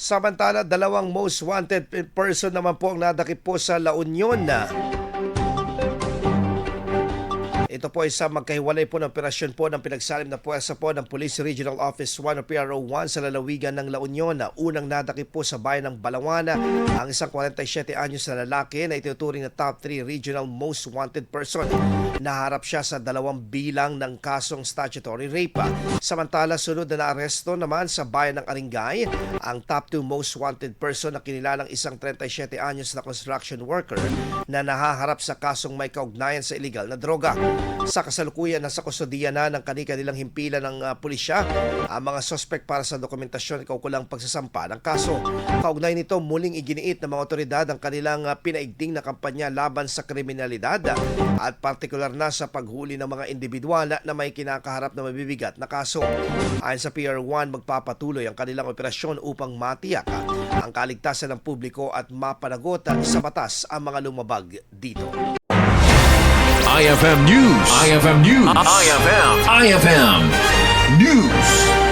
Samantala, dalawang most wanted person naman po ang nadakip po sa La Union. Ito po ay sa magkahiwalay po ng operasyon po ng pinagsalim na puwersa po ng Police Regional Office 1 o PRO1 sa lalawigan ng La Union. Unang nadakip po sa bayan ng Balawan ang isang 47 anyos na lalaki na itinuturing na top 3 regional most wanted person. Naharap siya sa 2 bilang ng kasong statutory rape. Samantala, sunod na naaresto naman sa bayan ng Aringay ang top 2 most wanted person na kinilalang isang 37 anyos na construction worker na nahaharap sa kasong may kaugnayan sa illegal na droga. Sa kasalukuyan, nasa kustodiya na ng kanilang himpilan ng pulisya ang mga suspect para sa dokumentasyon at kaukulang pagsasampa ng kaso. Kaugnay nito, muling iginiit ng mga otoridad ang kanilang pinaigting na kampanya laban sa kriminalidad at partikular na sa paghuli ng mga individual na may kinakaharap na mabibigat na kaso. Ayon sa PR1, magpapatuloy ang kanilang operasyon upang matiyak ang kaligtasan ng publiko at mapanagot sa batas ang mga lumabag dito. IFM News. IFM News. IFM News.